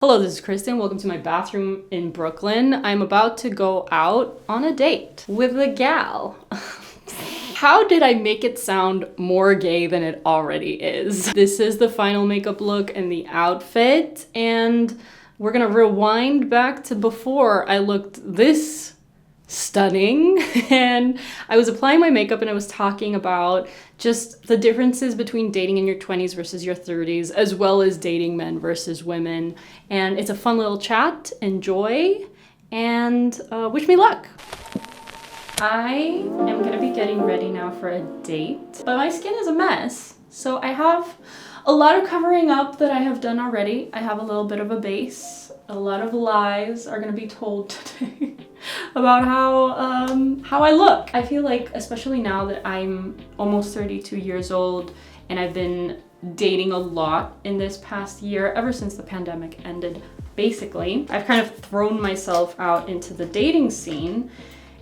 Hello, this is Kristen. Welcome to my bathroom in Brooklyn. I'm about to go out on a date with a gal. How did I make it sound more gay than it already is? This is the final makeup look and the outfit, and we're gonna rewind back to before I looked this stunning. And I was applying my makeup and I was talking about just the differences between dating in your 20s versus your 30s, as well as dating men versus women. And it's a fun little chat. Enjoy and wish me luck. I am gonna be getting ready now for a date, but my skin is a mess. So I have a lot of covering up that I have done already. I have a little bit of a base. A lot of lies are gonna be told today about how I look. I feel like, especially now that I'm almost 32 years old and I've been dating a lot in this past year, ever since the pandemic ended, basically, I've kind of thrown myself out into the dating scene,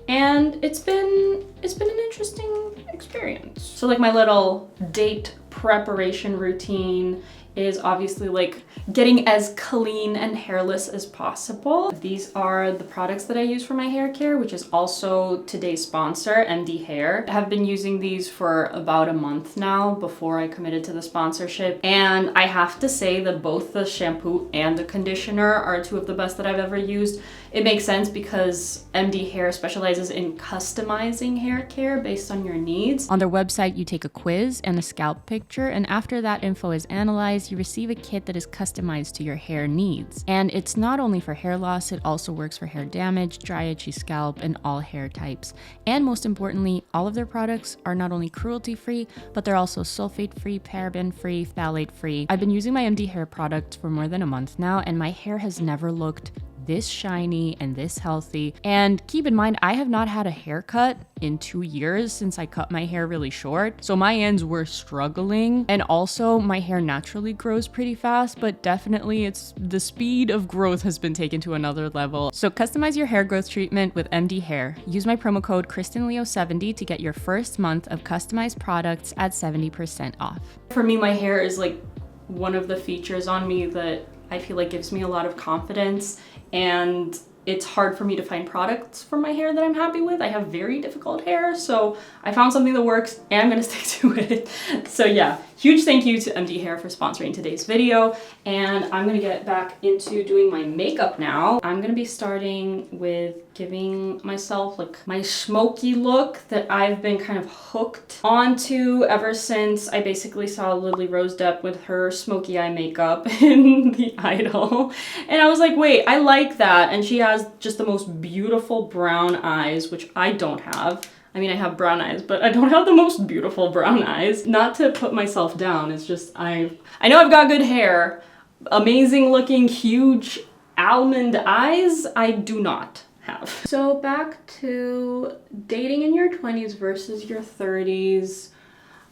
and it's been an interesting experience. So like my little date preparation routine is obviously like getting as clean and hairless as possible. These are the products that I use for my hair care, which is also today's sponsor, MD Hair. I have been using these for about a month now before I committed to the sponsorship. And I have to say that both the shampoo and the conditioner are two of the best that I've ever used. It makes sense because MD Hair specializes in customizing hair care based on your needs. On their website, you take a quiz and a scalp picture, and after that info is analyzed, you receive a kit that is customized to your hair needs. And it's not only for hair loss, it also works for hair damage, dry, itchy scalp, and all hair types. And most importantly, all of their products are not only cruelty-free, but they're also sulfate-free, paraben-free, phthalate-free. I've been using my MD Hair product for more than a month now, and my hair has never looked this shiny and this healthy. And keep in mind, I have not had a haircut in 2 years since I cut my hair really short. So my ends were struggling. And also my hair naturally grows pretty fast, but definitely it's the speed of growth has been taken to another level. So customize your hair growth treatment with MD Hair. Use my promo code KristenLeo70 to get your first month of customized products at 70% off. For me, my hair is like one of the features on me that I feel like gives me a lot of confidence, and it's hard for me to find products for my hair that I'm happy with. I have very difficult hair, so I found something that works and I'm gonna stick to it. So yeah, huge thank you to MD Hair for sponsoring today's video, and I'm gonna get back into doing my makeup now. I'm gonna be starting with giving myself like my smoky look that I've been kind of hooked onto ever since I basically saw Lily Rose Depp with her smoky eye makeup in The Idol. And I was like, wait, I like that. And she has just the most beautiful brown eyes, which I don't have. I mean, I have brown eyes, but I don't have the most beautiful brown eyes. Not to put myself down, it's just I know I've got good hair, amazing looking, huge almond eyes, I do not have. So back to dating in your 20s versus your 30s.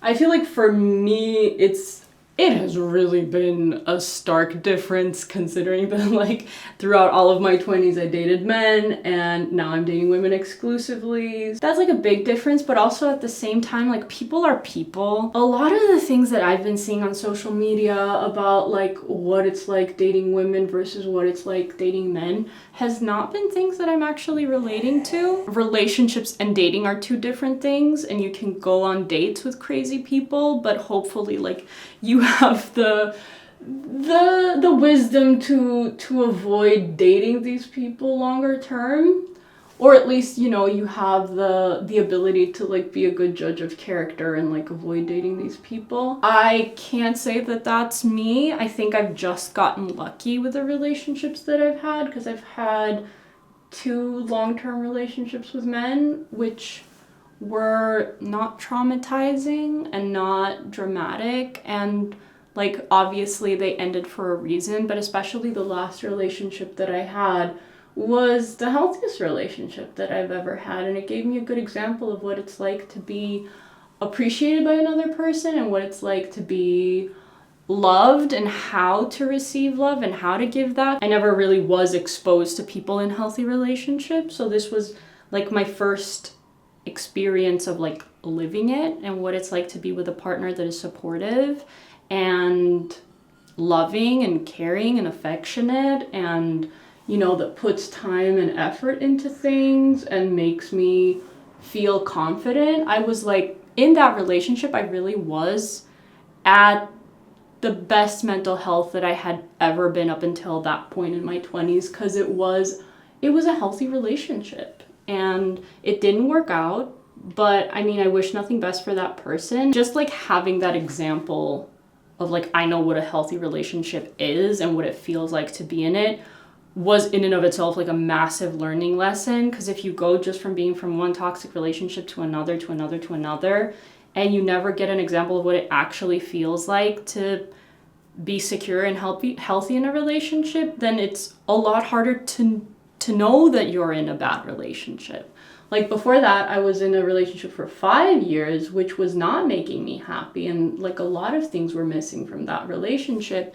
I feel like for me, it has really been a stark difference, considering that like throughout all of my 20s I dated men and now I'm dating women exclusively. That's like a big difference, but also at the same time, like people are people. A lot of the things that I've been seeing on social media about like what it's like dating women versus what it's like dating men has not been things that I'm actually relating to. Relationships and dating are two different things, and you can go on dates with crazy people, but hopefully like you have the wisdom to avoid dating these people longer term, or at least, you know, you have the ability to like be a good judge of character and like avoid dating these people. I can't say that that's me. I think I've just gotten lucky with the relationships that I've had, because I've had 2 long-term relationships with men, which were not traumatizing and not dramatic, and like obviously they ended for a reason, but especially the last relationship that I had was the healthiest relationship that I've ever had, and it gave me a good example of what it's like to be appreciated by another person and what it's like to be loved and how to receive love and how to give that. I never really was exposed to people in healthy relationships, so this was like my first experience of like living it and what it's like to be with a partner that is supportive. And loving and caring and affectionate and, you know, that puts time and effort into things and makes me feel confident. I was like, in that relationship, I really was at the best mental health that I had ever been up until that point in my 20s, because it was a healthy relationship and it didn't work out. But I mean, I wish nothing best for that person. Just like having that example of like, I know what a healthy relationship is and what it feels like to be in it was in and of itself like a massive learning lesson. Because if you go just from being from one toxic relationship to another, to another, to another, and you never get an example of what it actually feels like to be secure and healthy in a relationship, then it's a lot harder to know that you're in a bad relationship. Like before that, I was in a relationship for 5 years, which was not making me happy. And like a lot of things were missing from that relationship.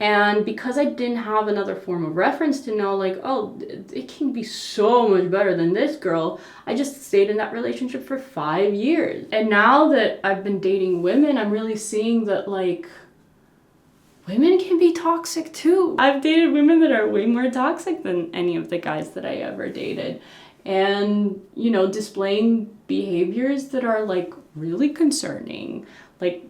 And because I didn't have another form of reference to know like, oh, it can be so much better than this girl, I just stayed in that relationship for 5 years. And now that I've been dating women, I'm really seeing that like, women can be toxic too. I've dated women that are way more toxic than any of the guys that I ever dated. And, you know, displaying behaviors that are like really concerning, like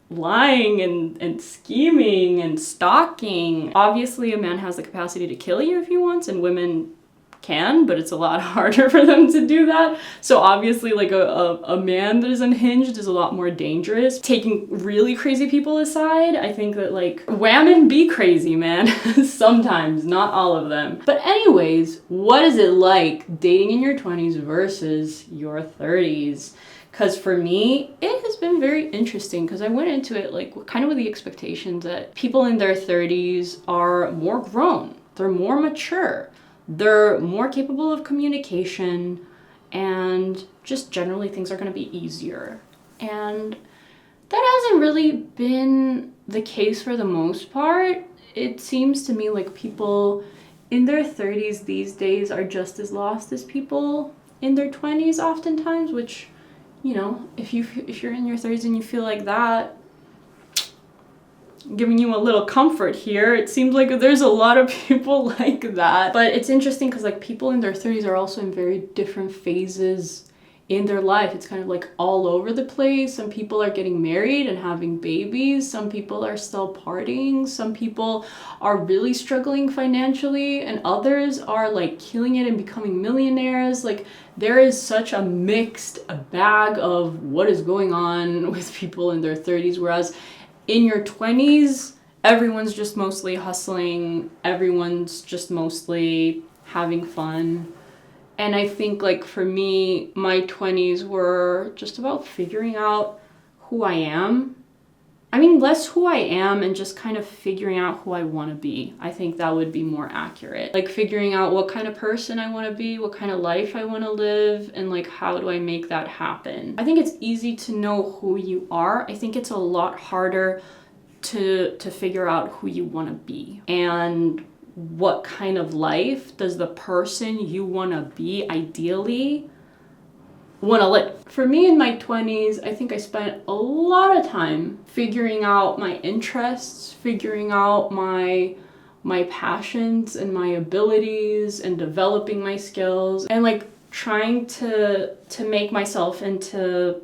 lying and scheming and stalking. Obviously, a man has the capacity to kill you if he wants, and women can, but it's a lot harder for them to do that. So obviously, like a man that is unhinged is a lot more dangerous. Taking really crazy people aside, I think that like women be crazy, man. Sometimes, not all of them. But anyways, what is it like dating in your 20s versus your 30s? Because for me, it has been very interesting because I went into it like kind of with the expectations that people in their 30s are more grown, they're more mature, they're more capable of communication, and just generally things are going to be easier. And that hasn't really been the case for the most part. It seems to me like people in their 30s these days are just as lost as people in their 20s oftentimes, which, you know, if you're in your 30s and you feel like that, giving you a little comfort here. It seems like there's a lot of people like that. But it's interesting because like people in their 30s are also in very different phases in their life. It's kind of like all over the place. Some people are getting married and having babies. Some people are still partying. Some people are really struggling financially, and others are like killing it and becoming millionaires. Like there is such a mixed bag of what is going on with people in their 30s, whereas in your 20s, everyone's just mostly hustling, everyone's just mostly having fun. And I think like for me, my 20s were just about figuring out who I am. I mean, less who I am and just kind of figuring out who I want to be. I think that would be more accurate. Like figuring out what kind of person I want to be, what kind of life I want to live, and like how do I make that happen. I think it's easy to know who you are. I think it's a lot harder to figure out who you want to be. And what kind of life does the person you want to be ideally want to live? For me in my 20s, I think I spent a lot of time figuring out my interests, figuring out my passions and my abilities, and developing my skills, and like trying to make myself into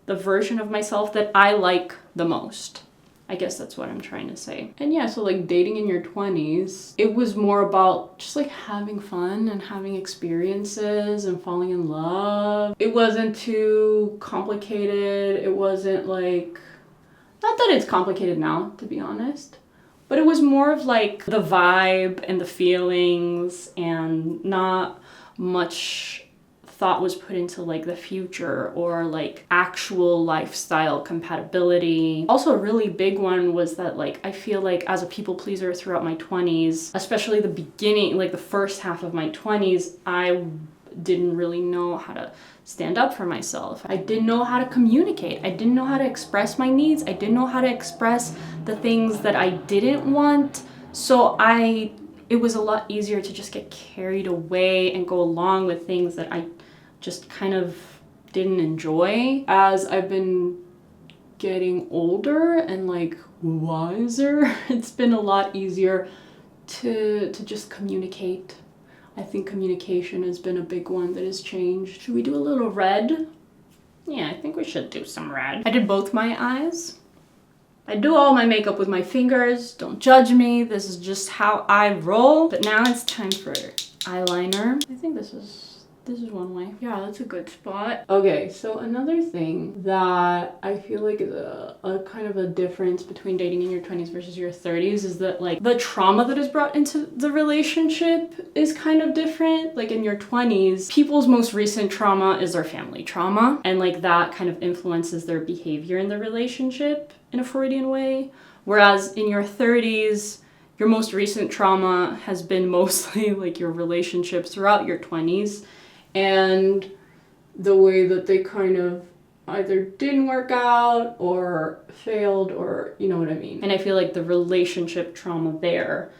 the version of myself that I like the most. I guess that's what I'm trying to say. And yeah, so like dating in your 20s, it was more about just like having fun and having experiences and falling in love. It wasn't too complicated. It wasn't like, not that it's complicated now, to be honest, but it was more of like the vibe and the feelings, and not much thought was put into like the future or like actual lifestyle compatibility. Also a really big one was that like I feel like as a people pleaser throughout my 20s, especially the beginning, like the first half of my 20s, I didn't really know how to stand up for myself. I didn't know how to communicate. I didn't know how to express my needs. I didn't know how to express the things that I didn't want. So it was a lot easier to just get carried away and go along with things that I just kind of didn't enjoy. As I've been getting older and like wiser. It's been a lot easier to just communicate. I think communication has been a big one that has changed. Should we do a little red? Yeah, I think we should do some red. I did both my eyes. I do all my makeup with my fingers. Don't judge me. This is just how I roll. But now it's time for eyeliner. I think this is one way. Yeah, that's a good spot. Okay, so another thing that I feel like is a kind of a difference between dating in your 20s versus your 30s is that like the trauma that is brought into the relationship is kind of different. Like in your 20s, people's most recent trauma is their family trauma, and like that kind of influences their behavior in the relationship in a Freudian way. Whereas in your 30s, your most recent trauma has been mostly like your relationships throughout your 20s and the way that they kind of either didn't work out or failed, or you know what I mean. And I feel like the relationship trauma there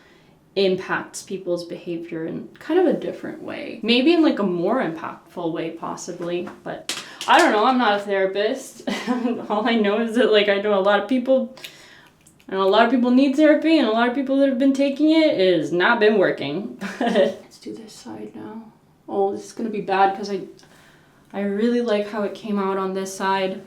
impacts people's behavior in kind of a different way. Maybe in like a more impactful way possibly, but I don't know, I'm not a therapist. All I know is that like I know a lot of people, and a lot of people need therapy, and a lot of people that have been taking it has not been working. Let's do this side now. Oh, this is gonna be bad because I really like how it came out on this side.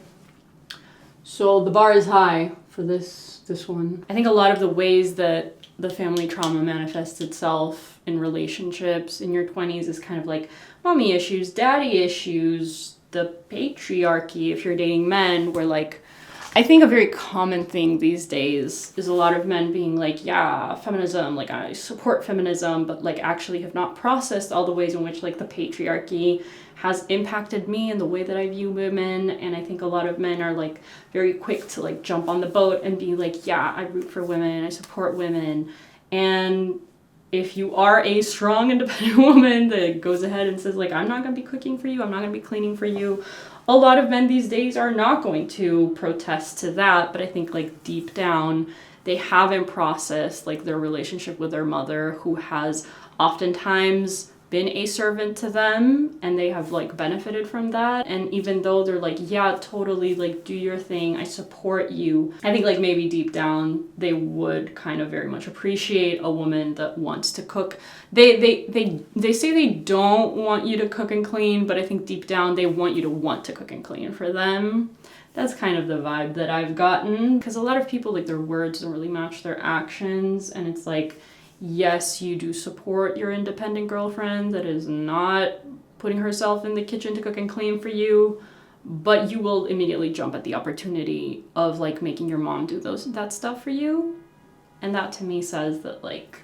So the bar is high for this one. I think a lot of the ways that the family trauma manifests itself in relationships in your 20s is kind of like mommy issues, daddy issues, the patriarchy if you're dating men, where like I think a very common thing these days is a lot of men being like, yeah, feminism, like I support feminism, but like actually have not processed all the ways in which like the patriarchy has impacted me and the way that I view women. And I think a lot of men are like very quick to like jump on the boat and be like, yeah, I root for women, I support women. And if you are a strong, independent woman that goes ahead and says like, I'm not gonna be cooking for you, I'm not gonna be cleaning for you, a lot of men these days are not going to protest to that. But I think like deep down, they haven't processed like their relationship with their mother, who has oftentimes been a servant to them, and they have like benefited from that. And even though they're like, yeah, totally, like do your thing, I support you, I think like maybe deep down they would kind of very much appreciate a woman that wants to cook. They say they don't want you to cook and clean, but I think deep down they want you to want to cook and clean for them. That's kind of the vibe that I've gotten, because a lot of people, like their words don't really match their actions, and it's like, yes, you do support your independent girlfriend that is not putting herself in the kitchen to cook and clean for you, but you will immediately jump at the opportunity of like making your mom do that stuff for you. And that to me says that like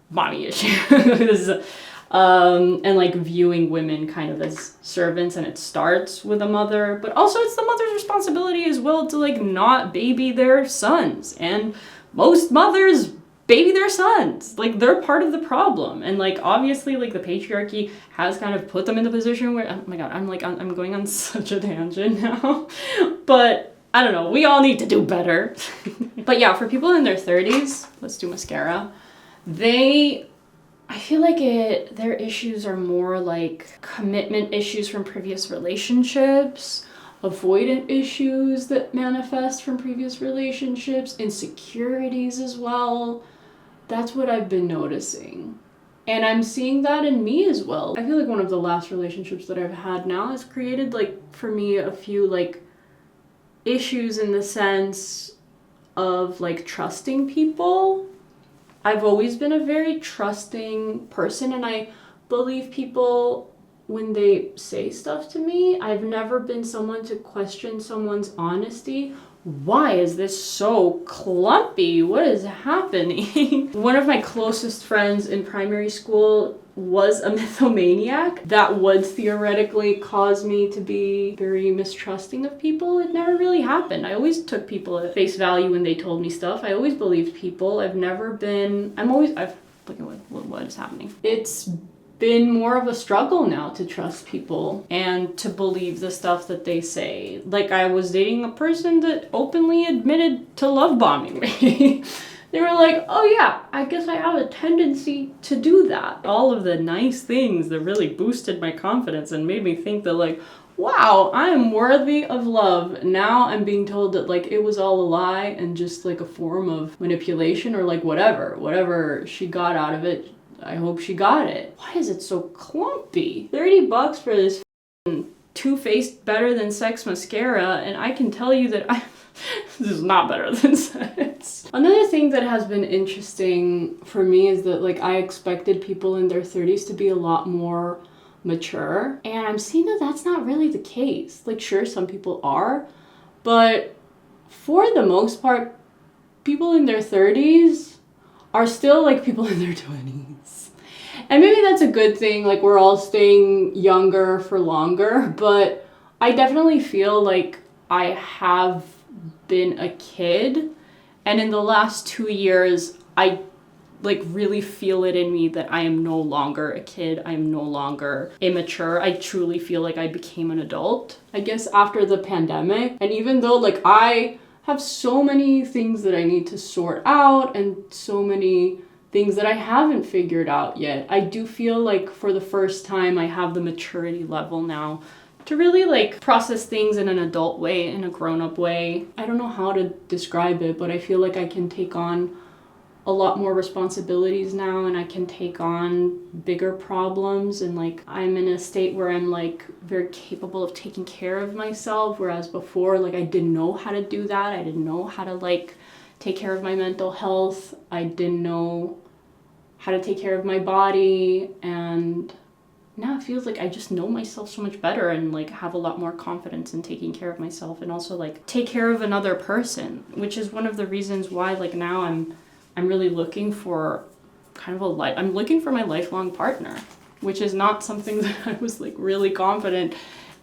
mommy issues. And like viewing women kind of as servants, and it starts with a mother, but also it's the mother's responsibility as well to like not baby their sons. And most mothers baby their sons, like they're part of the problem. And like obviously like the patriarchy has kind of put them in the position where, oh my god, I'm going on such a tangent now. But I don't know, we all need to do better. But yeah, for people in their 30s, let's do mascara, I feel like their issues are more like commitment issues from previous relationships, avoidant issues that manifest from previous relationships, insecurities as well. That's what I've been noticing. And I'm seeing that in me as well. I feel like one of the last relationships that I've had now has created like for me a few like issues in the sense of like trusting people. I've always been a very trusting person, and I believe people when they say stuff to me. I've never been someone to question someone's honesty. Why is this so clumpy? What is happening? One of my closest friends in primary school was a mythomaniac. That would theoretically cause me to be very mistrusting of people. It never really happened. I always took people at face value when they told me stuff. I always believed people. Look at what is happening. It's been more of a struggle now to trust people and to believe the stuff that they say. Like I was dating a person that openly admitted to love bombing me. They were like, oh yeah, I guess I have a tendency to do that. All of the nice things that really boosted my confidence and made me think that like, wow, I am worthy of love. Now I'm being told that like it was all a lie and just like a form of manipulation or like whatever she got out of it. I hope she got it. Why is it so clumpy? $30 for this Too Faced Better Than Sex mascara, and I can tell you that this is not better than sex. Another thing that has been interesting for me is that like I expected people in their 30s to be a lot more mature, and I'm seeing that that's not really the case. Like sure, some people are, but for the most part, people in their 30s are still like people in their 20s. And maybe that's a good thing, like we're all staying younger for longer, but I definitely feel like I have been a kid, and in the last 2 years, I like really feel it in me that I am no longer a kid. I am no longer immature. I truly feel like I became an adult, I guess, after the pandemic. And even though like I have so many things that I need to sort out and so many things that I haven't figured out yet, I do feel like for the first time I have the maturity level now to really like process things in an adult way, in a grown-up way. I don't know how to describe it, but I feel like I can take on a lot more responsibilities now, and I can take on bigger problems, and like I'm in a state where I'm like very capable of taking care of myself, whereas before like I didn't know how to do that. I didn't know how to like take care of my mental health. I didn't know how to take care of my body, and now it feels like I just know myself so much better and like have a lot more confidence in taking care of myself and also like take care of another person, which is one of the reasons why like now I'm really looking for kind of I'm looking for my lifelong partner, which is not something that I was like really confident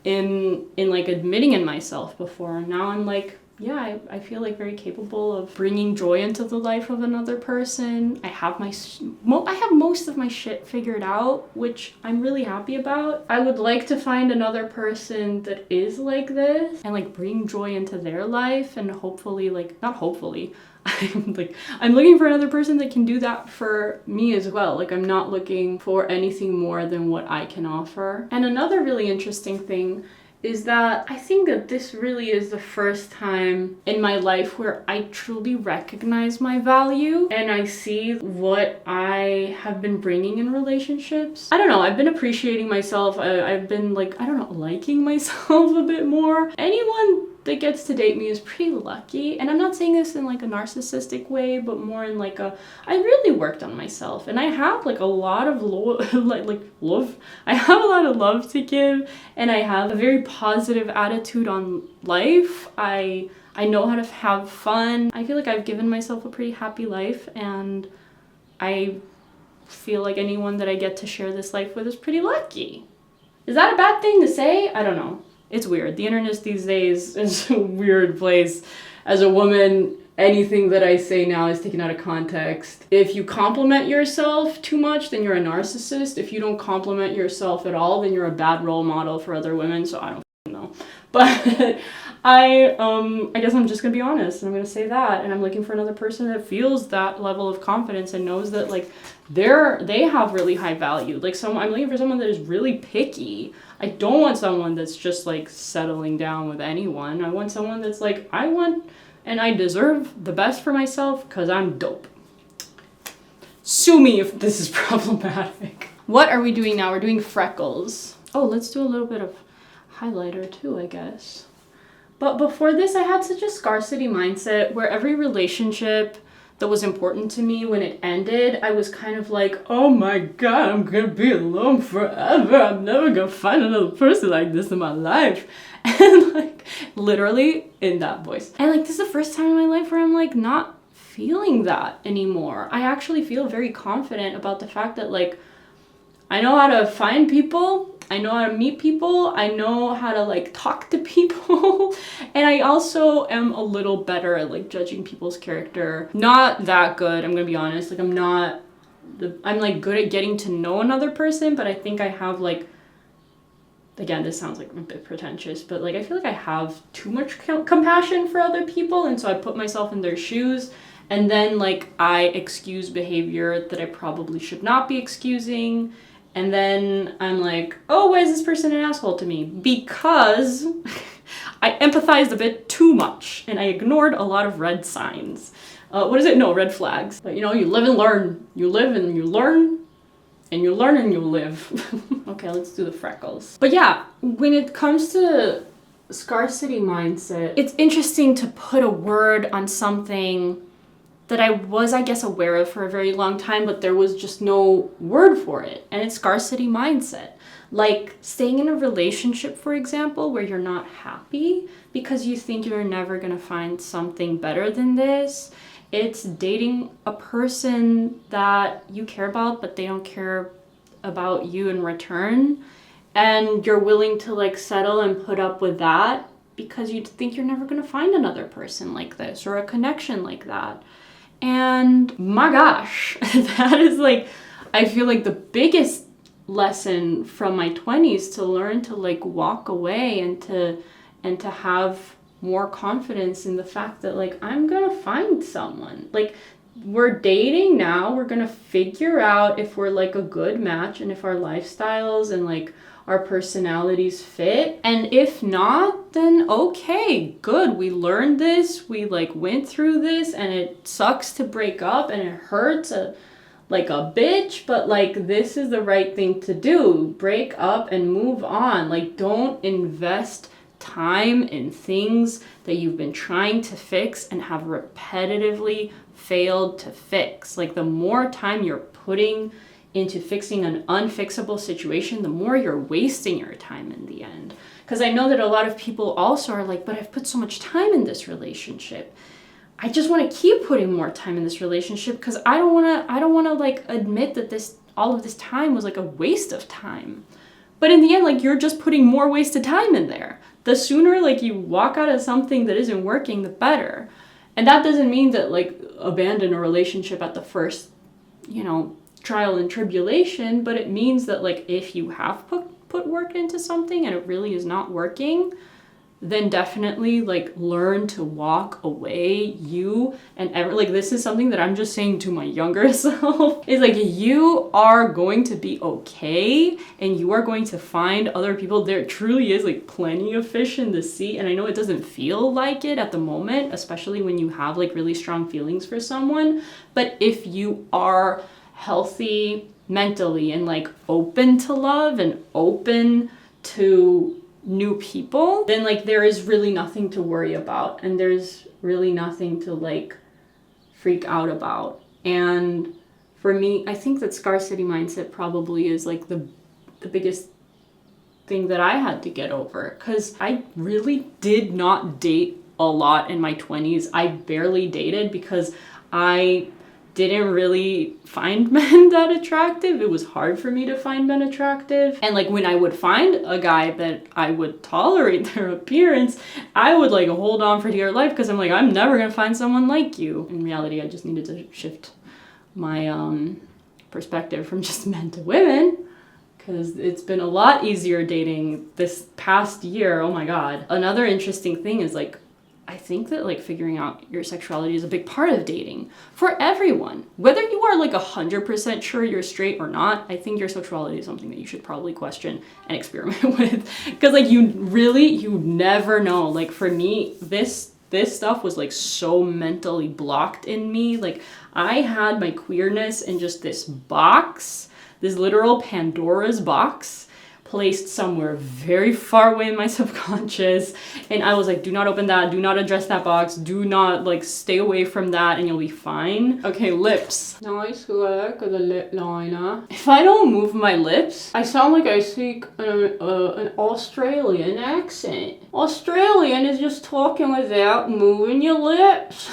in like admitting in myself before. Now I'm like, yeah, I feel like very capable of bringing joy into the life of another person. I have most of my shit figured out, which I'm really happy about. I would like to find another person that is like this and like bring joy into their life, and hopefully like, not hopefully, I'm looking for another person that can do that for me as well. Like I'm not looking for anything more than what I can offer. And another really interesting thing is that I think that this really is the first time in my life where I truly recognize my value and I see what I have been bringing in relationships. I don't know, I've been appreciating myself. I've been like, I don't know, liking myself a bit more. Anyone that gets to date me is pretty lucky, and I'm not saying this in like a narcissistic way, but more in like I really worked on myself, and I have like a lot of love. I have a lot of love to give, and I have a very positive attitude on life. I know how to have fun. I feel like I've given myself a pretty happy life, and I feel like anyone that I get to share this life with is pretty lucky. Is that a bad thing to say? I don't know. It's weird. The internet these days is a weird place. As a woman, anything that I say now is taken out of context. If you compliment yourself too much, then you're a narcissist. If you don't compliment yourself at all, then you're a bad role model for other women, so I don't know. But I guess I'm just gonna be honest, and I'm gonna say that, and I'm looking for another person that feels that level of confidence and knows that like they have really high value. Like I'm looking for someone that is really picky. I don't want someone that's just like settling down with anyone. I want someone that's like, I want and I deserve the best for myself because I'm dope. Sue me if this is problematic. What are we doing now? We're doing freckles. Oh, let's do a little bit of highlighter too, I guess. But before this, I had such a scarcity mindset where every relationship that was important to me, when it ended, I was kind of like, oh my god, I'm gonna be alone forever. I'm never gonna find another person like this in my life. And like, literally in that voice. And like, this is the first time in my life where I'm like not feeling that anymore. I actually feel very confident about the fact that like, I know how to find people, I know how to meet people, I know how to like talk to people, and I also am a little better at like judging people's character. Not that good, I'm gonna be honest. Like I'm like good at getting to know another person, but I think I have like, again, this sounds like a bit pretentious, but like I feel like I have too much compassion for other people, and so I put myself in their shoes, and then like I excuse behavior that I probably should not be excusing. And then I'm like, oh, why is this person an asshole to me? Because I empathized a bit too much and I ignored a lot of red signs. What is it? No, red flags. But you live and learn. You live and you learn. And you learn and you live. Okay, let's do the freckles. But yeah, when it comes to scarcity mindset, it's interesting to put a word on something that I was, I guess, aware of for a very long time, but there was just no word for it. And it's scarcity mindset. Like staying in a relationship, for example, where you're not happy because you think you're never gonna find something better than this. It's dating a person that you care about, but they don't care about you in return. And you're willing to like settle and put up with that because you think you're never gonna find another person like this or a connection like that. And my gosh, that is like, I feel like the biggest lesson from my 20s to learn to like walk away and to have more confidence in the fact that like I'm gonna find someone. Like we're dating now, we're gonna figure out if we're like a good match and if our lifestyles and like our personalities fit. And if not, then okay, good. We learned this, we like went through this, and it sucks to break up and it hurts like a bitch, but like this is the right thing to do. Break up and move on. Like don't invest time in things that you've been trying to fix and have repetitively failed to fix. Like the more time you're putting into fixing an unfixable situation, the more you're wasting your time in the end. Because I know that a lot of people also are like, but I've put so much time in this relationship. I just want to keep putting more time in this relationship because I don't want to like admit that all of this time was like a waste of time. But in the end, like you're just putting more wasted time in there. The sooner like you walk out of something that isn't working, the better. And that doesn't mean that like abandon a relationship at the first, trial and tribulation, but it means that like if you have put work into something and it really is not working, then definitely like learn to walk away. Like this is something that I'm just saying to my younger self, is like you are going to be okay and you are going to find other people. There truly is like plenty of fish in the sea, and I know it doesn't feel like it at the moment, especially when you have like really strong feelings for someone, but if you are healthy mentally and like open to love and open to new people, then like there is really nothing to worry about and there's really nothing to like freak out about. And for me, I think that scarcity mindset probably is like the biggest thing that I had to get over, because I really did not date a lot in my 20s. I barely dated because I didn't really find men that attractive. It was hard for me to find men attractive. And like when I would find a guy that I would tolerate their appearance, I would like hold on for dear life because I'm like, I'm never gonna find someone like you. In reality, I just needed to shift my perspective from just men to women, because it's been a lot easier dating this past year. Oh my God. Another interesting thing is like, I think that like figuring out your sexuality is a big part of dating for everyone. Whether you are like 100% sure you're straight or not, I think your sexuality is something that you should probably question and experiment with. Because like you never know. Like for me, this stuff was like so mentally blocked in me. Like I had my queerness in just this box, this literal Pandora's box, placed somewhere very far away in my subconscious, and I was like, do not open that, do not address that box, do not like stay away from that and you'll be fine. Okay, lips. Nice work with a lip liner. If I don't move my lips, I sound like I speak an Australian accent. Australian is just talking without moving your lips.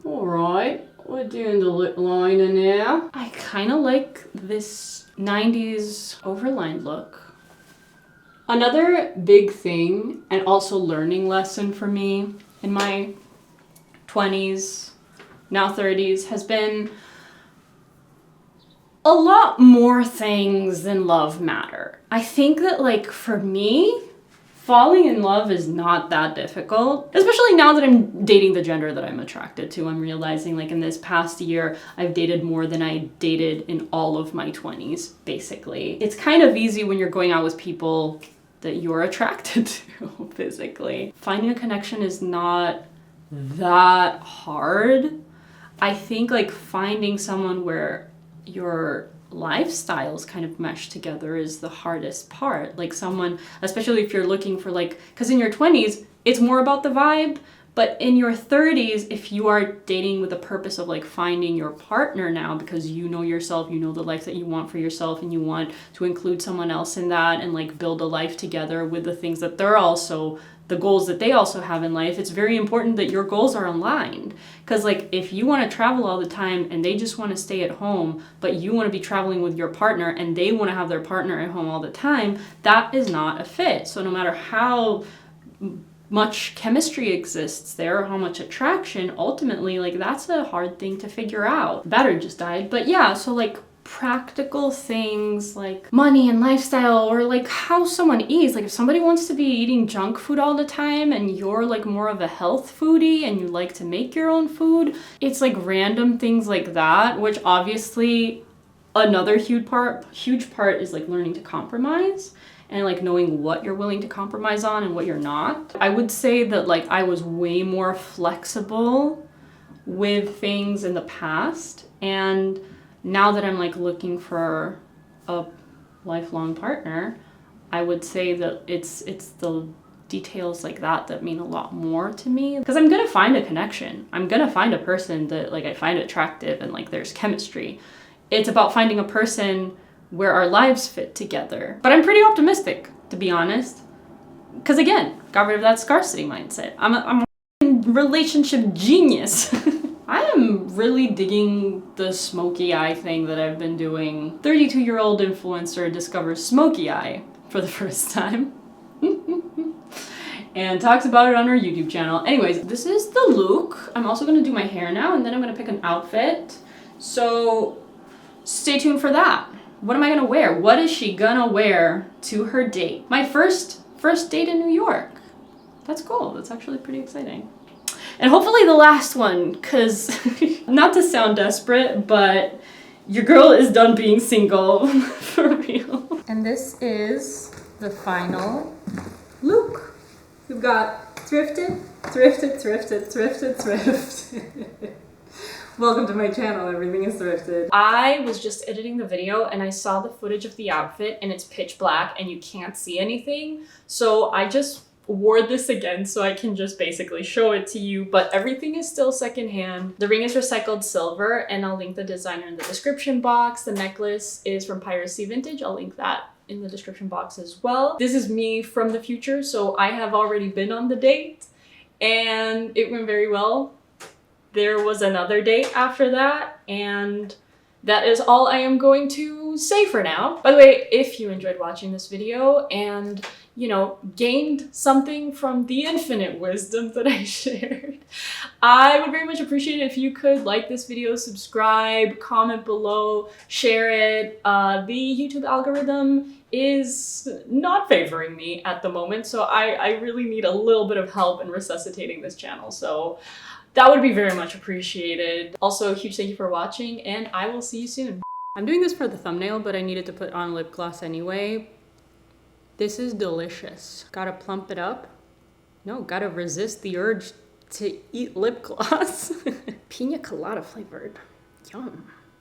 Alright, we're doing the lip liner now. I kind of like this 90s overlined look. Another big thing and also learning lesson for me in my 20s, now 30s, has been a lot more things than love matter. I think that like for me, Falling in love is not that difficult, especially now that I'm dating the gender that I'm attracted to. I'm realizing like in this past year, I've dated more than I dated in all of my 20s, basically. It's kind of easy when you're going out with people that you're attracted to physically. Finding a connection is not that hard. I think like finding someone where your lifestyles kind of mesh together is the hardest part. Like someone, especially if you're looking for like, because in your 20s, it's more about the vibe. But in your 30s, if you are dating with the purpose of like finding your partner now because you know yourself, you know the life that you want for yourself and you want to include someone else in that and like build a life together with the things that they're also, the goals that they also have in life, it's very important that your goals are aligned. Because like if you want to travel all the time and they just want to stay at home, but you want to be traveling with your partner and they want to have their partner at home all the time, that is not a fit. So no matter how much chemistry exists there, how much attraction, ultimately, like that's a hard thing to figure out. The battery just died. But yeah, so like practical things like money and lifestyle, or like how someone eats. Like if somebody wants to be eating junk food all the time and you're like more of a health foodie and you like to make your own food, it's like random things like that, which obviously another huge part is like learning to compromise and like knowing what you're willing to compromise on and what you're not. I would say that like I was way more flexible with things in the past, and now that I'm like looking for a lifelong partner, I would say that it's the details like that mean a lot more to me, because I'm gonna find a connection. I'm gonna find a person that like I find attractive and like there's chemistry. It's about finding a person where our lives fit together. But I'm pretty optimistic, to be honest. Because again, got rid of that scarcity mindset. I'm a relationship genius. I am really digging the smoky eye thing that I've been doing. 32-year-old influencer discovers smoky eye for the first time. And talks about it on her YouTube channel. Anyways, this is the look. I'm also gonna do my hair now, and then I'm gonna pick an outfit. So stay tuned for that. What am I gonna wear? What is she gonna wear to her date? My first date in New York. That's cool. That's actually pretty exciting. And hopefully the last one, because not to sound desperate, but your girl is done being single for real. And this is the final look. We've got thrifted. Welcome to my channel, everything is thrifted. I was just editing the video and I saw the footage of the outfit and it's pitch black and you can't see anything. So I just wore this again so I can just basically show it to you, but everything is still secondhand. The ring is recycled silver and I'll link the designer in the description box. The necklace is from Piracy Vintage. I'll link that in the description box as well. This is me from the future, so I have already been on the date and it went very well. There was another date after that, and that is all I am going to say for now. By the way, if you enjoyed watching this video and, you know, gained something from the infinite wisdom that I shared, I would very much appreciate it if you could like this video, subscribe, comment below, share it. The YouTube algorithm is not favoring me at the moment, so I really need a little bit of help in resuscitating this channel. So that would be very much appreciated. Also, a huge thank you for watching, and I will see you soon. I'm doing this for the thumbnail, but I needed to put on lip gloss anyway. This is delicious. Gotta plump it up. No, gotta resist the urge to eat lip gloss. Pina colada flavored. Yum.